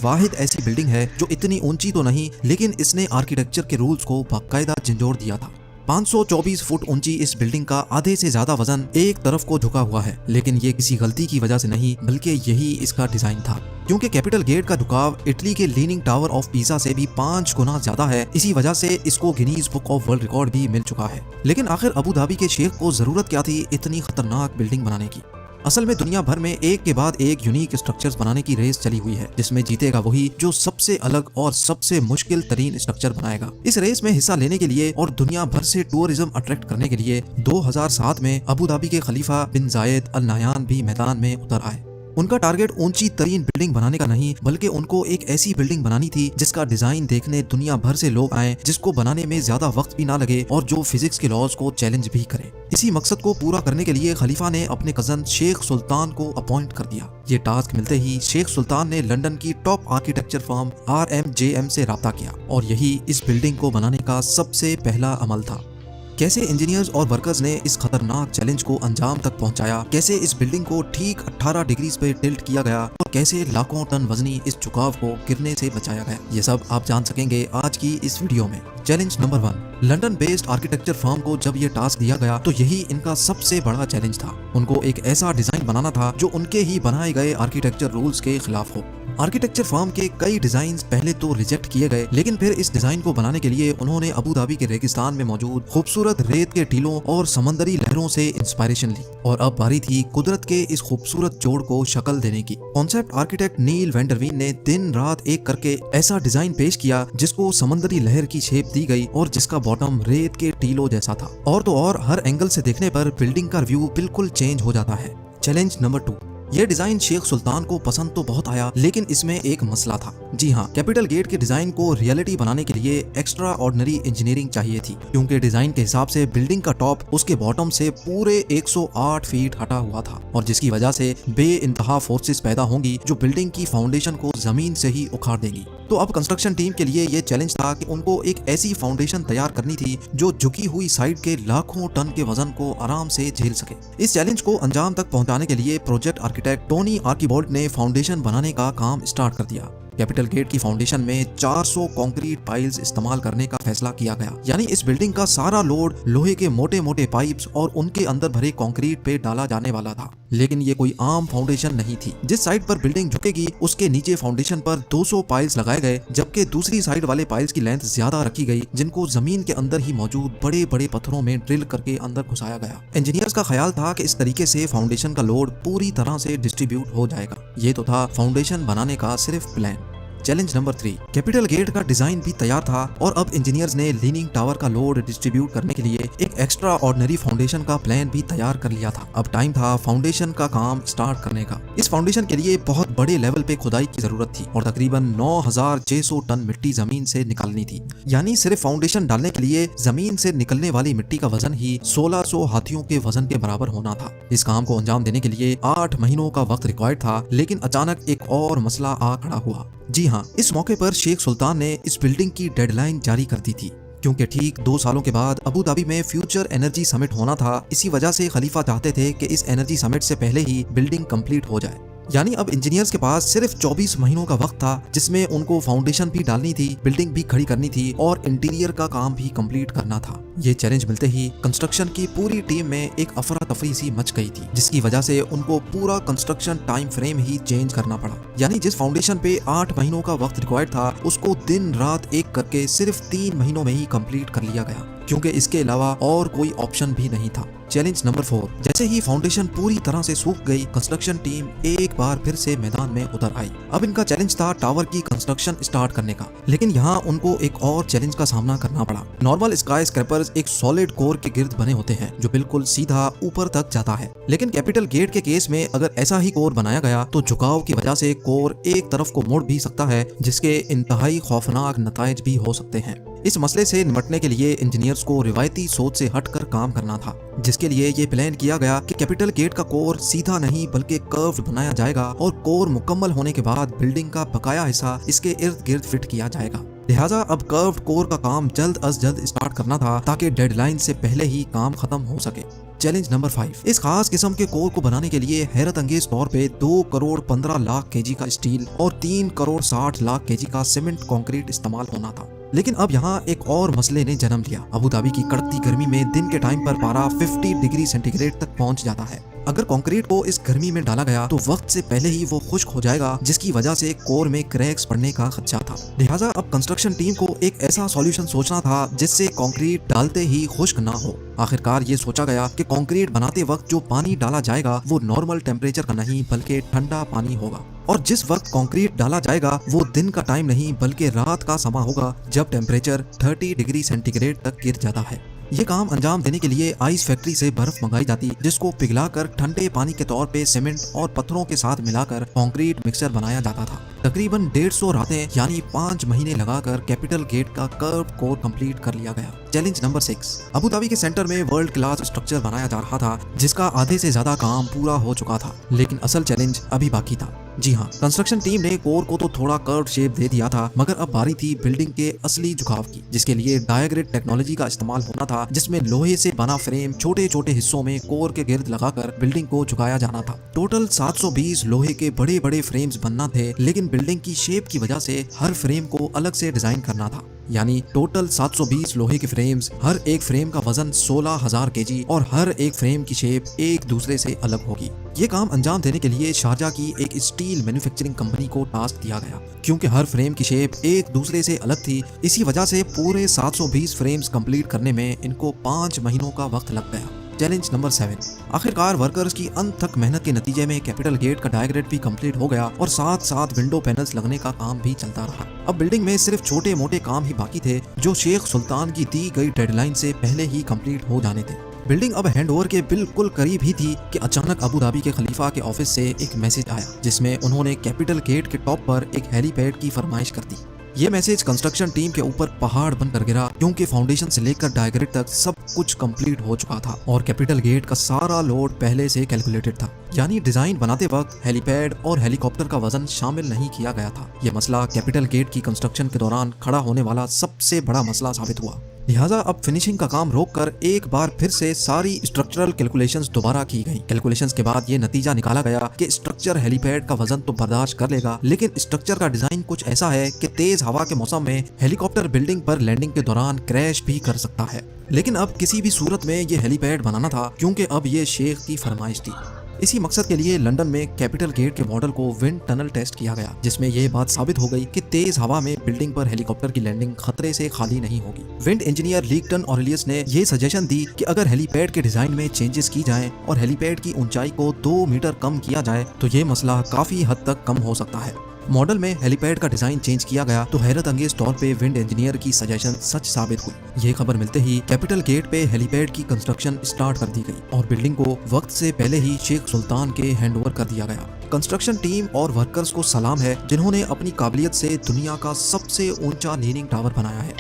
वाहिद ऐसी बिल्डिंग है जो इतनी ऊंची तो नहीं, लेकिन इसने आर्किटेक्चर के रूल्स को बाकायदा झंझोड़ दिया था। 524 फुट ऊंची इस बिल्डिंग का आधे से ज्यादा वजन एक तरफ को झुका हुआ है, लेकिन ये किसी गलती की वजह से नहीं, बल्कि यही इसका डिजाइन था। क्योंकि कैपिटल गेट का झुकाव इटली के लीनिंग टावर ऑफ पीसा से भी 5 गुना ज्यादा है, इसी वजह से इसको Guinness book of world record भी मिल चुका है। लेकिन आखिर अबू धाबी के शेख को जरूरत क्या थी इतनी खतरनाक बिल्डिंग बनाने की? असल में दुनिया भर में एक के बाद एक यूनिक स्ट्रक्चर्स बनाने की रेस चली हुई है, जिसमें जीतेगा वही जो सबसे अलग और सबसे मुश्किल तरीन स्ट्रक्चर बनाएगा। इस रेस में हिस्सा लेने के लिए और दुनिया भर से टूरिज्म अट्रैक्ट करने के लिए 2007 में अबू धाबी के खलीफा बिन जायद अल नाहयान भी मैदान में उतर आए। उनका टारगेट ऊंची तरीन बिल्डिंग बनाने का नहीं, बल्कि उनको एक ऐसी बिल्डिंग बनानी थी जिसका डिजाइन देखने दुनिया भर से लोग आए, जिसको बनाने में ज्यादा वक्त भी ना लगे और जो फिजिक्स के लॉज को चैलेंज भी करे। इसी मकसद को पूरा करने के लिए खलीफा ने अपने कजन शेख सुल्तान को अपॉइंट कर दिया। ये टास्क मिलते ही शेख सुल्तान ने लंदन की टॉप आर्किटेक्चर फर्म RMJM से राब्ता किया, और यही इस बिल्डिंग को बनाने का सबसे पहला अमल था। कैसे इंजीनियर्स और वर्कर्स ने इस खतरनाक चैलेंज को अंजाम तक पहुंचाया, कैसे इस बिल्डिंग को ठीक 18 डिग्रीज पे टिल्ट किया गया और कैसे लाखों टन वजनी इस झुकाव को गिरने से बचाया गया, ये सब आप जान सकेंगे आज की इस वीडियो में। Challenge number 1। London based architecture firm को जब ये टास्क दिया गया तो यही इनका सबसे बड़ा चैलेंज था। उनको एक ऐसा डिजाइन बनाना था जो उनके ही बनाए गए आर्किटेक्चर रूल्स के खिलाफ हो। आर्किटेक्चर फर्म के कई डिजाइन्स पहले तो रिजेक्ट किए गए, लेकिन फिर इस डिजाइन को बनाने के लिए उन्होंने अबू धाबी के रेगिस्तान में मौजूद खूबसूरत रेत के टीलों और समंदरी लहरों से इंस्पायरेशन ली, और अब बारी थी कुदरत के इस खूबसूरत जोड़ को शक्ल देने की। कॉन्सेप्ट आर्किटेक्ट नील वेंडरवीन ने दिन रात एक करके ऐसा डिजाइन पेश किया जिसको समंदरी लहर की शेप दी गई और जिसका बॉटम रेत के टीलों जैसा था। और तो और हर एंगल से देखने पर बिल्डिंग का व्यू बिल्कुल चेंज हो जाता है। Challenge number 2। यह डिजाइन शेख सुल्तान को पसंद तो बहुत आया, लेकिन इसमें एक मसला था। जी हाँ, कैपिटल गेट के डिजाइन को रियलिटी बनाने के लिए एक्स्ट्रा ऑर्डिनरी इंजीनियरिंग चाहिए थी, क्योंकि डिजाइन के हिसाब से बिल्डिंग का टॉप उसके बॉटम से पूरे 108 फीट हटा हुआ था, और जिसकी वजह से बेइंतहा फोर्सेस पैदा होंगी जो बिल्डिंग की फाउंडेशन को जमीन से ही उखाड़ देंगी। तो अब कंस्ट्रक्शन टीम के लिए ये चैलेंज था कि उनको एक ऐसी फाउंडेशन तैयार करनी थी जो झुकी हुई साइड के लाखों टन के वजन को आराम से झेल सके। इस चैलेंज को अंजाम तक पहुंचाने के लिए प्रोजेक्ट आर्किटेक्ट टोनी आर्किबोल्ट ने फाउंडेशन बनाने का काम स्टार्ट कर दिया। कैपिटल गेट की फाउंडेशन में 400 कंक्रीट पाइल्स इस्तेमाल करने का फैसला किया गया, यानी इस बिल्डिंग का सारा लोड लोहे के मोटे मोटे पाइप्स और उनके अंदर भरे कंक्रीट पे डाला जाने वाला था। लेकिन ये कोई आम फाउंडेशन नहीं थी। जिस साइड पर बिल्डिंग झुकेगी उसके नीचे फाउंडेशन पर 200 पाइल्स लगाए गए, जबकि दूसरी साइड वाले पाइल्स की लेंथ ज्यादा रखी गई, जिनको जमीन के अंदर ही मौजूद बड़े बड़े पत्थरों में ड्रिल करके अंदर घुसाया गया। इंजीनियर्स का ख्याल था कि इस तरीके से फाउंडेशन का लोड पूरी तरह से डिस्ट्रीब्यूट हो जाएगा। ये तो था फाउंडेशन बनाने का सिर्फ plan. Challenge number 3। Capital gate का डिजाइन भी तैयार था, और अब इंजीनियर्स ने लीनिंग टावर का लोड डिस्ट्रीब्यूट करने के लिए एक एक्स्ट्रा ऑर्डिनरी फाउंडेशन का प्लान भी तैयार कर लिया था। अब टाइम था फाउंडेशन का काम स्टार्ट करने का। इस फाउंडेशन के लिए बहुत बड़े लेवल पे खुदाई की जरूरत थी, और तकरीबन 9600 टन मिट्टी जमीन से निकालनी थी। यानी सिर्फ फाउंडेशन डालने के लिए जमीन से निकलने वाली मिट्टी का वजन ही 1600 हाथियों के वजन के बराबर होना था। इस काम को अंजाम देने के लिए 8 महीनों का वक्त रिक्वायर्ड था, लेकिन अचानक एक और मसला आ खड़ा हुआ। जी हाँ, इस मौके पर शेख सुल्तान ने इस बिल्डिंग की डेडलाइन जारी कर दी थी, क्योंकि ठीक 2 सालों के बाद अबू धाबी में फ्यूचर एनर्जी समिट होना था। इसी वजह से खलीफा चाहते थे कि इस एनर्जी समिट से पहले ही बिल्डिंग कंप्लीट हो जाए। यानी अब इंजीनियर्स के पास सिर्फ 24 महीनों का वक्त था, जिसमें उनको फाउंडेशन भी डालनी थी, बिल्डिंग भी खड़ी करनी थी और इंटीरियर का काम भी कंप्लीट करना था। ये चैलेंज मिलते ही कंस्ट्रक्शन की पूरी टीम में एक अफरा तफरी सी मच गई थी, जिसकी वजह से उनको पूरा कंस्ट्रक्शन टाइम फ्रेम ही चेंज करना पड़ा। यानी जिस फाउंडेशन पे 8 महीनों का वक्त रिक्वायर्ड था, उसको दिन रात एक करके सिर्फ 3 महीनों में ही कंप्लीट कर लिया गया, क्योंकि इसके अलावा और कोई ऑप्शन भी नहीं था। Challenge number 4। जैसे ही फाउंडेशन पूरी तरह से सूख गई, कंस्ट्रक्शन टीम एक बार फिर से मैदान में उतर आई। अब इनका चैलेंज था टावर की कंस्ट्रक्शन स्टार्ट करने का, लेकिन यहाँ उनको एक और चैलेंज का सामना करना पड़ा। नॉर्मल स्काई स्क्रैपर्स एक सॉलिड कोर के गिर्द बने होते हैं जो बिल्कुल सीधा ऊपर तक जाता है, लेकिन कैपिटल गेट के केस में अगर ऐसा ही कोर बनाया गया तो झुकाव की वजह से कोर एक तरफ को मुड़ भी सकता है, जिसके इंतहाई खौफनाक नताइज भी हो सकते हैं। इस मसले से निपटने के लिए इंजीनियर्स को रिवायती सोच से हटकर काम करना था, जिसके लिए ये प्लान किया गया कि कैपिटल गेट का कोर सीधा नहीं बल्कि कर्व्ड बनाया जाएगा, और कोर मुकम्मल होने के बाद बिल्डिंग का बकाया हिस्सा इसके इर्द गिर्द फिट किया जाएगा। लिहाजा अब कर्व्ड कोर का काम जल्द अज जल्द स्टार्ट करना था, ताकि डेडलाइन से पहले ही काम खत्म हो सके। चैलेंज नंबर 5, इस खास किस्म के कोर को बनाने के लिए हैरत अंगेज तौर पे 2 करोड़ 15 लाख केजी का स्टील और 3 करोड़ 60 लाख केजी का सीमेंट कंक्रीट इस्तेमाल होना था। लेकिन अब यहाँ एक और मसले ने जन्म लिया। अबू धाबी की कड़कती गर्मी में दिन के टाइम पर पारा 50 डिग्री सेंटीग्रेड तक पहुंच जाता है। अगर कंक्रीट को इस गर्मी में डाला गया तो वक्त से पहले ही वो खुश्क हो जाएगा, जिसकी वजह से कोर में क्रैक्स पड़ने का खदशा था। लिहाजा अब कंस्ट्रक्शन टीम को एक ऐसा सॉल्यूशन सोचना था जिससे कंक्रीट डालते ही खुश्क ना हो। आखिरकार ये सोचा गया कि कंक्रीट बनाते वक्त जो पानी डाला जाएगा वो नॉर्मल टेम्परेचर का नहीं बल्कि ठंडा पानी होगा, और जिस वक्त कंक्रीट डाला जाएगा वो दिन का टाइम नहीं बल्कि रात का समा होगा जब टेम्परेचर 30 डिग्री सेंटीग्रेड तक गिर जाता है। ये काम अंजाम देने के लिए आइस फैक्ट्री से बर्फ मंगाई जाती, जिसको पिघलाकर ठंडे पानी के तौर पे सीमेंट और पत्थरों के साथ मिलाकर कंक्रीट मिक्सचर बनाया जाता था। तकरीबन 150 रातें यानी 5 महीने लगाकर कैपिटल गेट का कर्व कोर कंप्लीट कर लिया गया। चैलेंज नंबर 6, अबू धाबी के सेंटर में वर्ल्ड क्लास स्ट्रक्चर बनाया जा रहा था जिसका आधे से ज्यादा काम पूरा हो चुका था, लेकिन असल चैलेंज अभी बाकी था। जी हाँ, कंस्ट्रक्शन टीम ने कोर को तो थोड़ा कर्व शेप दे दिया था, मगर अब बारी थी बिल्डिंग के असली झुकाव की, जिसके लिए डायग्रेड टेक्नोलॉजी का इस्तेमाल होना था, जिसमें लोहे से बना फ्रेम छोटे छोटे हिस्सों में कोर के गिर्द लगाकर बिल्डिंग को झुकाया जाना था। टोटल 720 लोहे के बड़े बड़े फ्रेम्स बनना थे, लेकिन बिल्डिंग की शेप की वजह से हर फ्रेम को अलग से डिजाइन करना था। यानी टोटल 720 लोहे के फ्रेम्स, हर एक फ्रेम का वजन 16,000 केजी और हर एक फ्रेम की शेप एक दूसरे से अलग होगी। ये काम अंजाम देने के लिए शारजा की एक स्टील मैन्युफैक्चरिंग कंपनी को टास्क दिया गया। क्योंकि हर फ्रेम की शेप एक दूसरे से अलग थी, इसी वजह से पूरे 720 फ्रेम्स कंप्लीट करने में इनको 5 महीनों का वक्त लग गया। चैलेंज नंबर 7, आखिरकार वर्कर्स की अनथक मेहनत के नतीजे में कैपिटल गेट का डायग्रेड भी कंप्लीट हो गया और साथ साथ विंडो पैनल्स लगने का काम भी चलता रहा। अब बिल्डिंग में सिर्फ छोटे मोटे काम ही बाकी थे जो शेख सुल्तान की दी गई डेडलाइन से पहले ही कंप्लीट हो जाने थे। बिल्डिंग अब हैंडओवर के बिल्कुल करीब ही थी कि अचानक अबू धाबी के खलीफा के ऑफिस से एक मैसेज आया, जिसमें उन्होंने कैपिटल गेट के टॉप पर एक हेलीपैड की फरमाइश कर दी। ये मैसेज कंस्ट्रक्शन टीम के ऊपर पहाड़ बनकर गिरा, क्योंकि फाउंडेशन से लेकर डायग्रेड तक सब कुछ कंप्लीट हो चुका था और कैपिटल गेट का सारा लोड पहले से कैलकुलेटेड था। यानी डिजाइन बनाते वक्त हेलीपैड और हेलीकॉप्टर का वजन शामिल नहीं किया गया था। यह मसला कैपिटल गेट की कंस्ट्रक्शन के दौरान खड़ा होने वाला सबसे बड़ा मसला साबित हुआ। लिहाजा अब फिनिशिंग का काम रोककर एक बार फिर से सारी स्ट्रक्चरल कैलकुलेशंस दोबारा की गई। कैलकुलेशंस के बाद ये नतीजा निकाला गया कि स्ट्रक्चर हेलीपैड का वजन तो बर्दाश्त कर लेगा, लेकिन स्ट्रक्चर का डिजाइन कुछ ऐसा है कि तेज हवा के मौसम में हेलीकॉप्टर बिल्डिंग पर लैंडिंग के दौरान क्रैश भी कर सकता है। लेकिन अब किसी भी सूरत में ये हेलीपैड बनाना था, क्योंकि अब ये शेख की फरमाइश थी। इसी मकसद के लिए लंदन में कैपिटल गेट के मॉडल को विंड टनल टेस्ट किया गया, जिसमें यह बात साबित हो गई कि तेज हवा में बिल्डिंग पर हेलीकॉप्टर की लैंडिंग खतरे से खाली नहीं होगी। विंड इंजीनियर लीगटन ऑरेलियस ने यह सजेशन दी कि अगर हेलीपैड के डिजाइन में चेंजेस की जाएं और हेलीपैड की ऊंचाई को 2 मीटर कम किया जाए तो ये मसला काफी हद तक कम हो सकता है। मॉडल में हेलीपैड का डिजाइन चेंज किया गया तो हैरत अंगेज तौर पे विंड इंजीनियर की सजेशन सच साबित हुई। ये खबर मिलते ही कैपिटल गेट पे हेलीपैड की कंस्ट्रक्शन स्टार्ट कर दी गई और बिल्डिंग को वक्त से पहले ही शेख सुल्तान के हैंडओवर कर दिया गया। कंस्ट्रक्शन टीम और वर्कर्स को सलाम है जिन्होंने अपनी काबिलियत से दुनिया का सबसे ऊंचा लीनिंग टावर बनाया है।